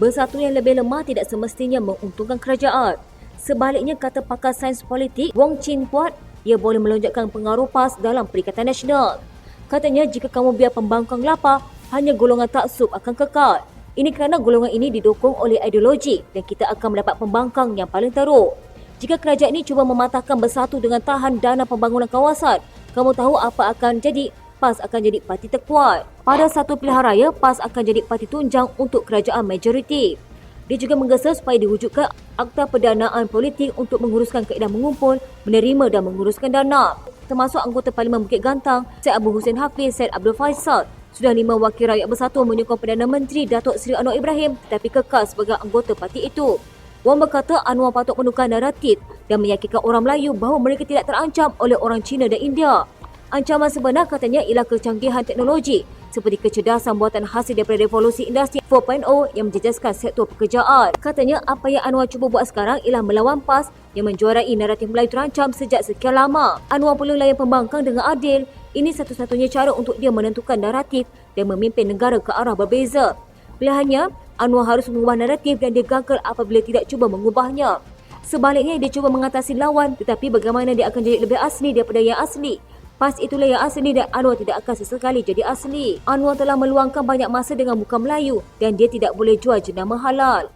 Bersatu yang lebih lemah tidak semestinya menguntungkan kerajaan. Sebaliknya, kata pakar sains politik Wong Chin Huat, ia boleh melonjakkan pengaruh PAS dalam Perikatan Nasional. Katanya, jika kamu biar pembangkang lapar, hanya golongan taksub akan kekal. Ini kerana golongan ini didukung oleh ideologi dan kita akan mendapat pembangkang yang paling teruk. Jika kerajaan ini cuba mematahkan Bersatu dengan tahan dana pembangunan kawasan, kamu tahu apa akan jadi? PAS akan jadi parti terkuat. Pada satu pilihan raya, PAS akan jadi parti tunjang untuk kerajaan majoriti. Dia juga menggesa supaya diwujudkan Akta Pendanaan Politik untuk menguruskan kaedah mengumpul, menerima dan menguruskan dana. Termasuk anggota Parlimen Bukit Gantang, Syed Abu Hussein Hafiz, Syed Abdul Faisal. Sudah 5 wakil rakyat Bersatu menyokong Perdana Menteri Datuk Seri Anwar Ibrahim tetapi kekal sebagai anggota parti itu. Wong berkata Anwar patut menukar naratif dan meyakinkan orang Melayu bahawa mereka tidak terancam oleh orang Cina dan India. Ancaman sebenar katanya ialah kecanggihan teknologi seperti kecerdasan buatan hasil daripada revolusi industri 4.0 yang menjejaskan sektor pekerjaan. Katanya apa yang Anwar cuba buat sekarang ialah melawan PAS yang menjuarai naratif Melayu terancam sejak sekian lama. Anwar perlu layan pembangkang dengan adil. Ini satu-satunya cara untuk dia menentukan naratif dan memimpin negara ke arah berbeza. Pilihannya, Anwar harus mengubah naratif dan dia gagal apabila tidak cuba mengubahnya. Sebaliknya, dia cuba mengatasi lawan tetapi bagaimana dia akan jadi lebih asli daripada yang asli. PAS itulah yang asli dan Anwar tidak akan sesekali jadi asli. Anwar telah meluangkan banyak masa dengan muka Melayu dan dia tidak boleh jual jenama halal.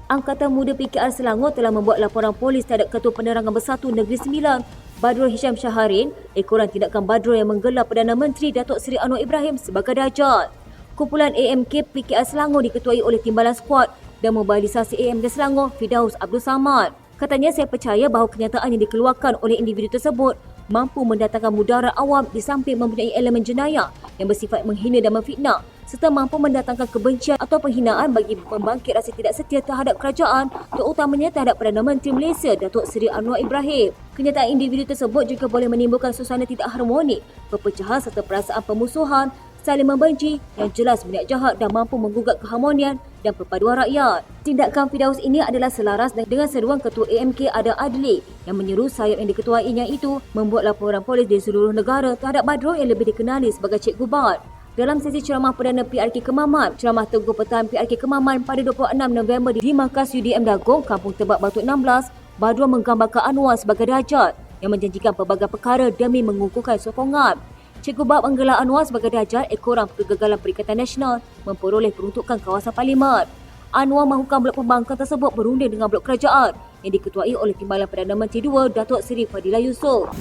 Angkatan Muda PKR Selangor telah membuat laporan polis terhadap Ketua Penerangan Bersatu Negeri Sembilan, Badrul Hisham Syaharin, ekoran tindakan Badrul yang menggelar Perdana Menteri Datuk Seri Anwar Ibrahim sebagai Dajjal. Kumpulan AMK PKR Selangor diketuai oleh Timbalan Skuad dan Mobilisasi AMK Selangor Firdaus Abdul Samad. Katanya, saya percaya bahawa kenyataan yang dikeluarkan oleh individu tersebut mampu mendatangkan mudarat awam di samping mempunyai elemen jenayah yang bersifat menghina dan memfitnah serta mampu mendatangkan kebencian atau penghinaan bagi pembangkit rasa tidak setia terhadap kerajaan terutamanya terhadap Perdana Menteri Malaysia Datuk Seri Anwar Ibrahim. Kenyataan individu tersebut juga boleh menimbulkan suasana tidak harmonik, perpecahan serta perasaan pemusuhan, saling membenci yang jelas berniat jahat dan mampu menggugat keharmonian dan perpaduan rakyat. Tindakan Firdaus ini adalah selaras dengan seruan Ketua AMK Adam Adli yang menyeru sayap yang diketuainya itu membuat laporan polis di seluruh negara terhadap Badrul yang lebih dikenali sebagai Cikgu Bad. Dalam sesi ceramah Perdana PRK Kemaman, ceramah Teguh Pertahanan PRK Kemaman pada 26 November di markas UDM Dagong, Kampung Tebak Batu 16, Badrul menggambarkan Anwar sebagai Dajjal yang menjanjikan pelbagai perkara demi mengukuhkan sokongan. Cikgu Bab menggelar Anwar sebagai Dajjal ekoran kegagalan Perikatan Nasional memperoleh peruntukan kawasan Parlimen. Anwar mahukan blok pembangkang tersebut berunding dengan blok kerajaan yang diketuai oleh Timbalan Perdana Menteri II Datuk Seri Fadilah Yusof.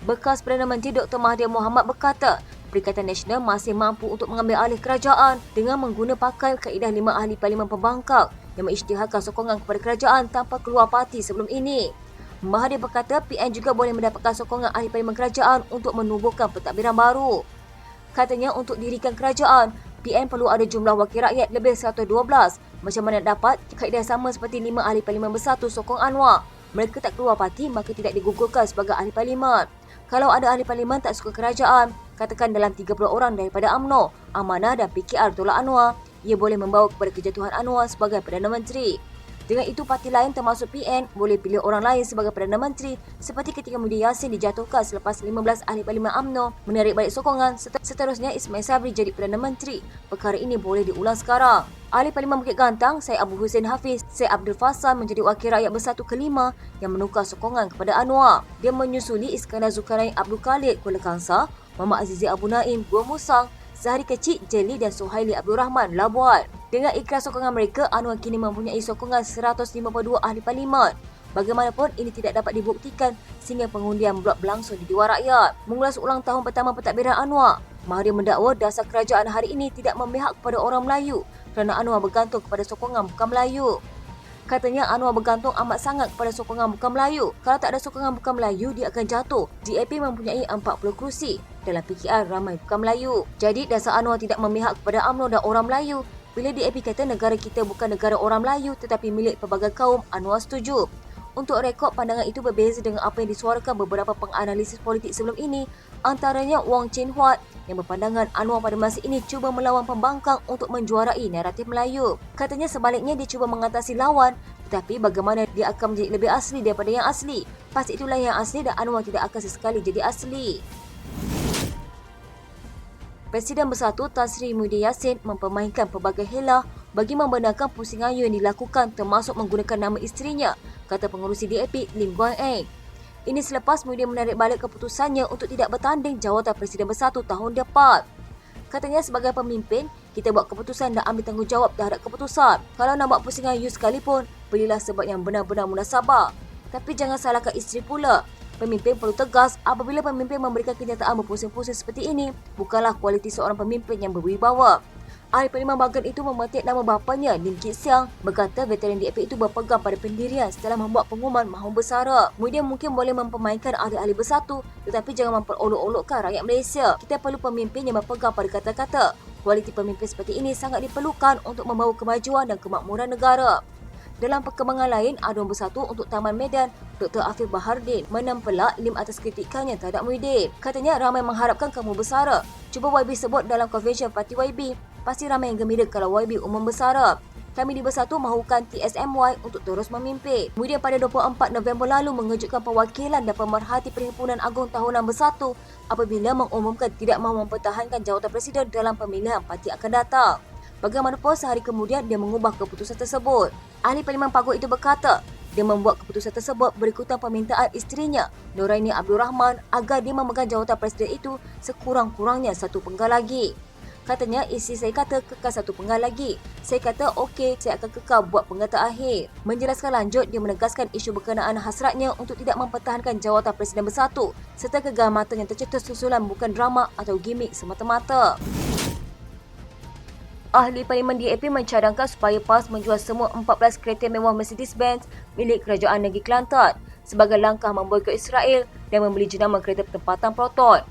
Bekas Perdana Menteri Dr. Mahathir Mohamad berkata, Perikatan Nasional masih mampu untuk mengambil alih kerajaan dengan mengguna pakai kaedah 5 ahli Parlimen pembangkang yang mengisytiharkan sokongan kepada kerajaan tanpa keluar parti sebelum ini. Mahathir berkata PN juga boleh mendapatkan sokongan ahli Parlimen kerajaan untuk menubuhkan pentadbiran baru. Katanya untuk dirikan kerajaan, PN perlu ada jumlah wakil rakyat lebih 112. Macam mana dapat kaedah sama seperti 5 ahli Parlimen Bersatu sokong Anwar? Mereka tak keluar parti maka tidak digugurkan sebagai ahli Parlimen. Kalau ada ahli Parlimen tak suka kerajaan, katakan dalam 30 orang daripada UMNO, Amanah dan PKR tolak Anwar, ia boleh membawa kepada kejatuhan Anwar sebagai Perdana Menteri. Dengan itu, parti lain termasuk PN boleh pilih orang lain sebagai Perdana Menteri seperti ketika Muhyiddin Yassin dijatuhkan selepas 15 ahli Parlimen UMNO menarik balik sokongan. Seterusnya Ismail Sabri jadi Perdana Menteri. Perkara ini boleh diulang sekarang. Ahli Parlimen Bukit Gantang, Syed Abu Hussein Hafiz, Syed Abdul Faisal menjadi Wakil Rakyat Bersatu kelima yang menukar sokongan kepada Anwar. Dia menyusuli Iskandar Zulkarnain Abdul Khalid Kuala Kangsar, Muhammad Azizi Abu Naim Gua Musang, Zahari Kecik Jeli dan Suhaili Abdul Rahman Labuan. Dengan ikhlas sokongan mereka, Anwar kini mempunyai sokongan 152 ahli Parlimen. Bagaimanapun, ini tidak dapat dibuktikan sehingga pengundian blok berlangsung di Dewan Rakyat. Mengulas ulang tahun pertama pentadbiran Anwar, Mahathir mendakwa dasar kerajaan hari ini tidak memihak kepada orang Melayu kerana Anwar bergantung kepada sokongan bukan Melayu. Katanya Anwar bergantung amat sangat kepada sokongan bukan Melayu. Kalau tak ada sokongan bukan Melayu, dia akan jatuh. DAP mempunyai 40 kerusi. Dalam PKR ramai bukan Melayu. Jadi dasar Anwar tidak memihak kepada UMNO dan orang Melayu. Bila DAP kata negara kita bukan negara orang Melayu tetapi milik pelbagai kaum, Anwar setuju. Untuk rekod, pandangan itu berbeza dengan apa yang disuarakan beberapa penganalisis politik sebelum ini, antaranya Wong Chin Huat yang berpandangan Anwar pada masa ini cuba melawan pembangkang untuk menjuarai naratif Melayu. Katanya sebaliknya dia cuba mengatasi lawan, tetapi bagaimana dia akan menjadi lebih asli daripada yang asli. PAS itulah yang asli dan Anwar tidak akan sesekali jadi asli. Presiden Bersatu Tan Sri Muhyiddin Yassin mempermainkan pelbagai helah bagi membenarkan pusingan yang dilakukan termasuk menggunakan nama isterinya, kata pengerusi DAP Lim Guan Eng. Ini selepas Muhyiddin menarik balik keputusannya untuk tidak bertanding jawatan Presiden Bersatu tahun depan. Katanya sebagai pemimpin, kita buat keputusan dan ambil tanggungjawab terhadap keputusan. Kalau nak buat pusingan you sekalipun, belilah sebab yang benar-benar munasabah. Tapi jangan salahkan isteri pula. Pemimpin perlu tegas apabila pemimpin memberikan kenyataan berpusing-pusing seperti ini, bukanlah kualiti seorang pemimpin yang berwibawa. Ahli Parlimen Bagan itu memetik nama bapanya, Lim Kit Siang, berkata veteran DAP itu berpegang pada pendirian setelah membuat pengumuman mahu bersara. Kemudian mungkin boleh mempermainkan ahli-ahli bersatu, tetapi jangan memperolok-olokkan rakyat Malaysia. Kita perlu pemimpin yang berpegang pada kata-kata. Kualiti pemimpin seperti ini sangat diperlukan untuk membawa kemajuan dan kemakmuran negara. Dalam perkembangan lain, Aduan Bersatu untuk Taman Medan, Dr. Afif Bahardin menempelak Lim atas kritikannya terhadap Muhyiddin. Katanya ramai mengharapkan kamu bersara. Cuba YB sebut dalam konvensyen parti YB, pasti ramai yang gembira kalau YB umum bersara. Kami di Bersatu mahukan TSMY untuk terus memimpin. Kemudian pada 24 November lalu mengejutkan perwakilan dan pemerhati Perhimpunan Agung Tahunan Bersatu apabila mengumumkan tidak mahu mempertahankan jawatan presiden dalam pemilihan parti akan datang. Bagaimanapun sehari kemudian dia mengubah keputusan tersebut. Ahli Parlimen Pagut itu berkata, dia membuat keputusan tersebut berikutan permintaan isterinya, Noraini Abdul Rahman, agar dia memegang jawatan presiden itu sekurang-kurangnya 1 penggal lagi. Katanya, isteri saya kata kekal 1 penggal lagi. Saya kata okey, saya akan kekal buat penggal terakhir. Menjelaskan lanjut, dia menegaskan isu berkenaan hasratnya untuk tidak mempertahankan jawatan Presiden Bersatu serta kegamatan yang tercetus susulan bukan drama atau gimmick semata-mata. Ahli Parlimen DAP mencadangkan supaya PAS menjual semua 14 kereta mewah Mercedes-Benz milik Kerajaan Negeri Kelantan sebagai langkah memboikot Israel dan membeli jenama kereta tempatan Proton.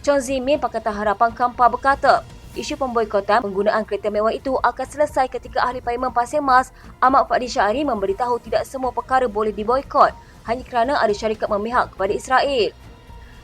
Chong Zimin, Pakatan Harapan Kampar berkata, isu pemboikotan penggunaan kereta mewah itu akan selesai ketika Ahli Parlimen Pasir Mas Ahmad Fadli Syahri memberitahu tidak semua perkara boleh diboikot hanya kerana ada syarikat memihak kepada Israel.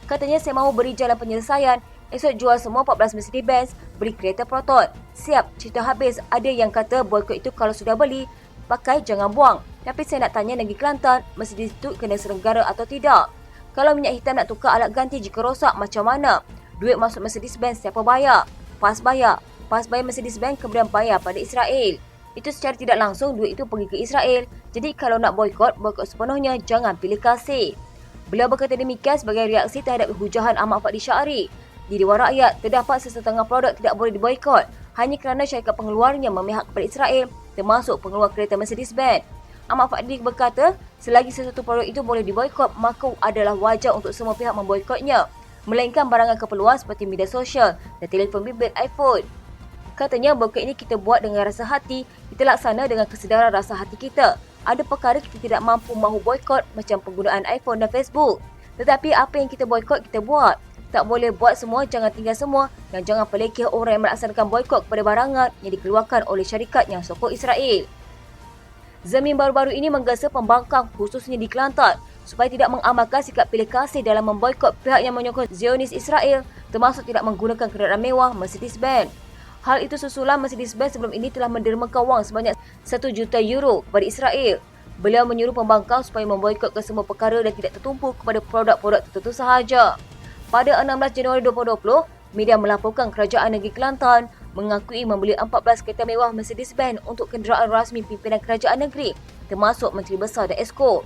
Katanya, saya mahu beri jalan penyelesaian. Esok jual semua 14 Mercedes-Benz, beli kereta Proton. Siap, cerita habis. Ada yang kata boikot itu kalau sudah beli, pakai jangan buang. Tapi saya nak tanya Negeri Kelantan, Mercedes itu kena selenggara atau tidak? Kalau minyak hitam nak tukar alat ganti jika rosak, macam mana? Duit masuk Mercedes-Benz siapa bayar? PAS bayar. PAS bayar Mercedes-Benz kemudian bayar pada Israel. Itu secara tidak langsung duit itu pergi ke Israel. Jadi kalau nak boikot sepenuhnya, jangan pilih kasih. Beliau berkata demikian sebagai reaksi terhadap hujahan Ahmad Fadli Syahri. Di Dewan Rakyat, terdapat sesetengah produk tidak boleh diboikot hanya kerana syarikat pengeluarnya memihak kepada Israel, termasuk pengeluar kereta Mercedes-Benz. Ahmad Fadli berkata, selagi sesuatu produk itu boleh diboikot, maka adalah wajar untuk semua pihak memboikotnya, melainkan barangan keperluan seperti media sosial dan telefon bimbit iPhone. Katanya, boikot ini kita buat dengan rasa hati, kita laksana dengan kesedaran rasa hati kita. Ada perkara kita tidak mampu mahu boikot macam penggunaan iPhone dan Facebook. Tetapi apa yang kita boikot, kita buat. Tak boleh buat semua, jangan tinggal semua dan jangan pelekeh orang yang melaksanakan boikot kepada barangan yang dikeluarkan oleh syarikat yang sokong Israel. Zamin baru-baru ini menggesa pembangkang khususnya di Kelantan supaya tidak mengamalkan sikap pilih kasih dalam memboikot pihak yang menyokong Zionis Israel, termasuk tidak menggunakan kenderaan mewah Mercedes-Benz. Hal itu susulan Mercedes-Benz sebelum ini telah mendermakan wang sebanyak 1 juta euro kepada Israel. Beliau menyuruh pembangkang supaya memboikotkan semua perkara dan tidak tertumpu kepada produk-produk tertentu sahaja. Pada 16 Januari 2020, media melaporkan Kerajaan Negeri Kelantan mengakui membeli 14 kereta mewah Mercedes-Benz untuk kenderaan rasmi pimpinan Kerajaan Negeri, termasuk Menteri Besar dan Esko.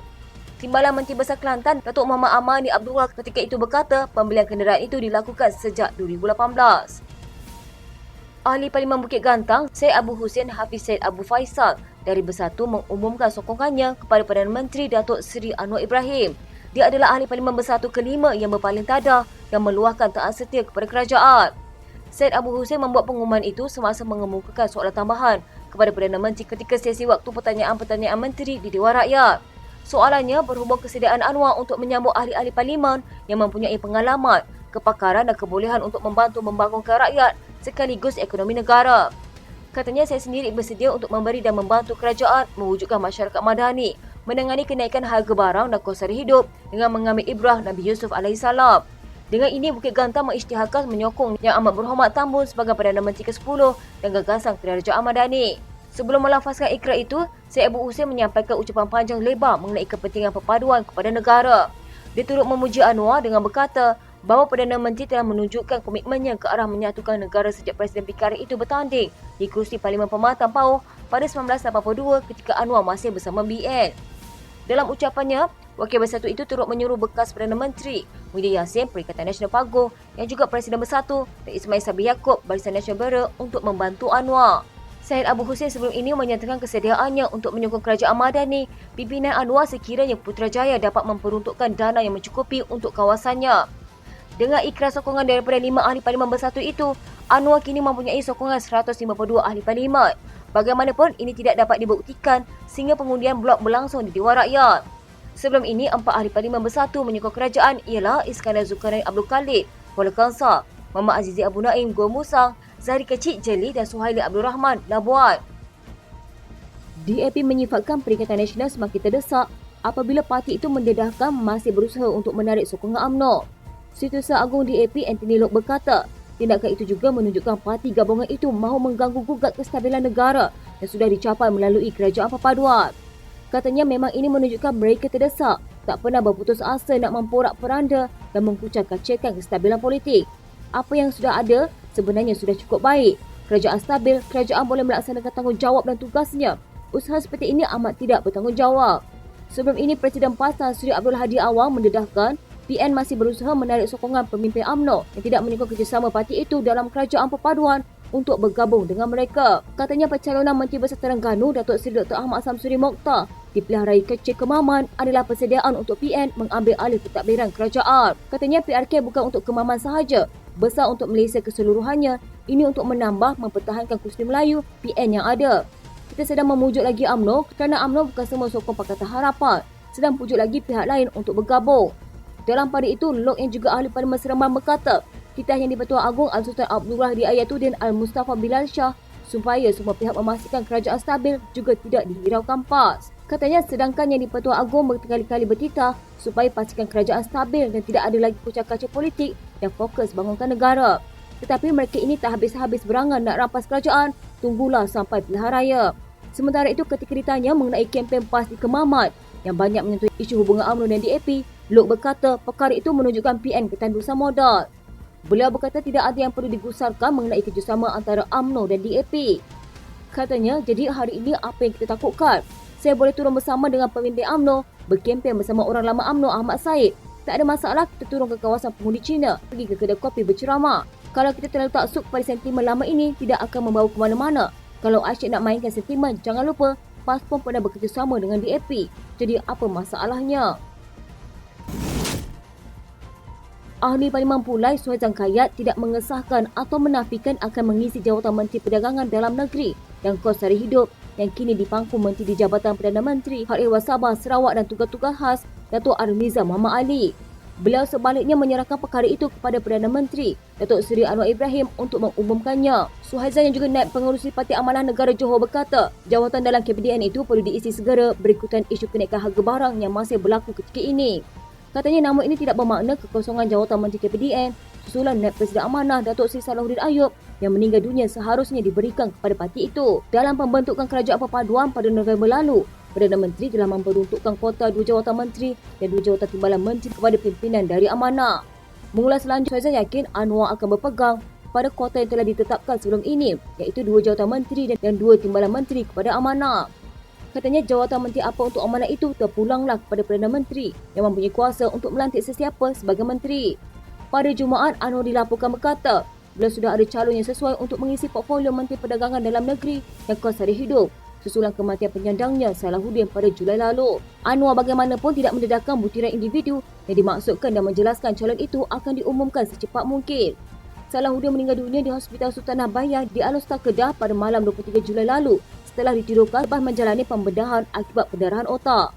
Timbalan Menteri Besar Kelantan, Datuk Muhammad Amani Abdullah ketika itu berkata pembelian kenderaan itu dilakukan sejak 2018. Ahli Parlimen Bukit Gantang, Syed Abu Hussein Hafiz Syed Abu Faisal dari Bersatu mengumumkan sokongannya kepada Perdana Menteri Datuk Seri Anwar Ibrahim. Dia adalah Ahli Parlimen Bersatu kelima yang berpaling tada dan meluahkan taat setia kepada kerajaan. Syed Abu Hussein membuat pengumuman itu semasa mengemukakan soalan tambahan kepada Perdana Menteri ketika sesi waktu pertanyaan-pertanyaan menteri di Dewan Rakyat. Soalannya berhubung kesediaan Anwar untuk menyambut ahli-ahli parlimen yang mempunyai pengalaman, kepakaran dan kebolehan untuk membantu membangunkan rakyat sekaligus ekonomi negara. Katanya, saya sendiri bersedia untuk memberi dan membantu kerajaan mewujudkan masyarakat madani, menangani kenaikan harga barang dan kos sara hidup dengan mengambil ibrah Nabi Yusuf AS. Dengan ini, Bukit Gantang mengisytiharkan menyokong Yang Amat Berhormat Tan Bun sebagai Perdana Menteri ke-10 dan gagasan kerajaan madani. Sebelum melafazkan ikrar itu, Syed Abu Hussein menyampaikan ucapan panjang lebar mengenai kepentingan perpaduan kepada negara. Dia turut memuji Anwar dengan berkata, bahawa Perdana Menteri telah menunjukkan komitmennya ke arah menyatukan negara sejak Presiden PKR itu bertanding di kerusi Parlimen Perkhidmatan PAUH pada 1982 ketika Anwar masih bersama BN. Dalam ucapannya, Wakil Bersatu itu turut menyuruh bekas Perdana Menteri Muhyiddin Yassin Perikatan Nasional PAGO yang juga Presiden Bersatu dan Ismail Sabri Yaakob Barisan Nasional Beara untuk membantu Anwar. Syed Abu Hussein sebelum ini menyatakan kesediaannya untuk menyokong Kerajaan Madani pimpinan Anwar sekiranya Putrajaya dapat memperuntukkan dana yang mencukupi untuk kawasannya. Dengan ikhlas sokongan daripada 5 ahli Parlimen Bersatu itu, Anwar kini mempunyai sokongan 152 ahli Parlimen. Bagaimanapun, ini tidak dapat dibuktikan sehingga pengundian blok berlangsung di Dewan Rakyat. Sebelum ini, 4 ahli Parlimen Bersatu menyokong kerajaan ialah Iskandar Zulkarnain Abdul Khalid, Kuala Kangsar, Muhammad Azizi Abu Naim, Gua Musang, Zahri Kecik Jeli dan Suhaili Abdul Rahman, Labuan. DAP menyifatkan Perikatan Nasional semakin terdesak apabila parti itu mendedahkan masih berusaha untuk menarik sokongan UMNO. Setiausaha Agung DAP Anthony Loke berkata, tindakan itu juga menunjukkan parti gabungan itu mahu mengganggu gugat kestabilan negara yang sudah dicapai melalui kerajaan perpaduan. Katanya memang ini menunjukkan mereka terdesak, tak pernah berputus asa nak memporak-poranda dan mengkucak-kacirkan kestabilan politik. Apa yang sudah ada sebenarnya sudah cukup baik. Kerajaan stabil, kerajaan boleh melaksanakan tanggungjawab dan tugasnya. Usaha seperti ini amat tidak bertanggungjawab. Sebelum ini, Presiden PAS Tan Sri Abdul Hadi Awang mendedahkan PN masih berusaha menarik sokongan pemimpin UMNO yang tidak menyokong kerjasama parti itu dalam kerajaan perpaduan untuk bergabung dengan mereka. Katanya pencalonan Menteri Besar Terengganu Datuk Seri Dr. Ahmad Samsuri Mokhtar di Pilihan Raya Kecil Kemaman adalah persediaan untuk PN mengambil alih pentadbiran kerajaan. Katanya PRK bukan untuk Kemaman sahaja, besar untuk Malaysia keseluruhannya. Ini untuk menambah mempertahankan kursi Melayu PN yang ada. Kita sedang memujuk lagi UMNO kerana UMNO bukan semua sokong Pakatan Harapan, sedang pujuk lagi pihak lain untuk bergabung. Dalam pada itu, Loke yang juga ahli Parlimen Seremban berkata, kita yang di-Pertuan Agong Al-Sultan Abdullah Riayatuddin Al-Mustafa Bilal Shah supaya semua pihak memastikan kerajaan stabil juga tidak dihiraukan PAS. Katanya sedangkan yang di-Pertuan Agong berkali-kali bertitah supaya pastikan kerajaan stabil dan tidak ada lagi kucak-kacir politik yang fokus bangunkan negara. Tetapi mereka ini tak habis-habis berangan nak rampas kerajaan, tunggulah sampai pilihan raya. Sementara itu ketika ditanya mengenai kempen PAS di Kemamat yang banyak menyentuh isu hubungan UMNO dan DAP, Loke berkata perkara itu menunjukkan PN ketandusan modal. Beliau berkata tidak ada yang perlu digusarkan mengenai kerjasama antara UMNO dan DAP. Katanya, jadi hari ini apa yang kita takutkan? Saya boleh turun bersama dengan pemimpin UMNO, berkempen bersama orang lama UMNO Ahmad Said. Tak ada masalah kita turun ke kawasan pengundi Cina, pergi ke kedai kopi berceramah. Kalau kita terlalu taksub pada sentimen lama ini, tidak akan membawa ke mana-mana. Kalau asyik nak mainkan sentimen, jangan lupa PAS pun pernah bekerjasama dengan DAP. Jadi apa masalahnya? Ahli Parlimen Pulai Suhaizan Kayat tidak mengesahkan atau menafikan akan mengisi jawatan Menteri Perdagangan Dalam Negeri dan Kos Sara Hidup yang kini dipangku Menteri di Jabatan Perdana Menteri Hak Ehwal Sabah, Sarawak dan Tugas-Tugas Khas Datuk Armiza Muhammad Ali. Beliau sebaliknya menyerahkan perkara itu kepada Perdana Menteri Datuk Seri Anwar Ibrahim untuk mengumumkannya. Suhaizan yang juga naib pengerusi Parti Amanah Negara Johor berkata, jawatan dalam KPDN itu perlu diisi segera berikutan isu kenaikan harga barang yang masih berlaku ketika ini. Katanya nama ini tidak bermakna kekosongan jawatan Menteri KPDN susulan naib Presiden Amanah Datuk Seri Salahuddin Ayub yang meninggal dunia seharusnya diberikan kepada parti itu. Dalam pembentukan kerajaan perpaduan pada November lalu, Perdana Menteri telah memperuntukkan kuota 2 jawatan menteri dan 2 jawatan timbalan menteri kepada pimpinan dari Amanah. Mengulas selanjutnya, saya yakin Anwar akan berpegang pada kuota yang telah ditetapkan sebelum ini, iaitu 2 jawatan menteri dan 2 timbalan menteri kepada Amanah. Katanya jawatan menteri apa untuk amanah itu terpulanglah kepada Perdana Menteri yang mempunyai kuasa untuk melantik sesiapa sebagai menteri. Pada Jumaat, Anwar dilaporkan berkata, beliau sudah ada calon yang sesuai untuk mengisi portfolio Menteri Perdagangan Dalam Negeri dan Kos Sara Hidup susulan kematian penyandangnya Salahuddin pada Julai lalu. Anwar bagaimanapun tidak mendedahkan butiran individu yang dimaksudkan dan menjelaskan calon itu akan diumumkan secepat mungkin. Salahuddin meninggal dunia di Hospital Sultanah Bayah di Alor Setar Kedah pada malam 23 Julai lalu setelah ditidurkan lepas menjalani pembedahan akibat pendarahan otak.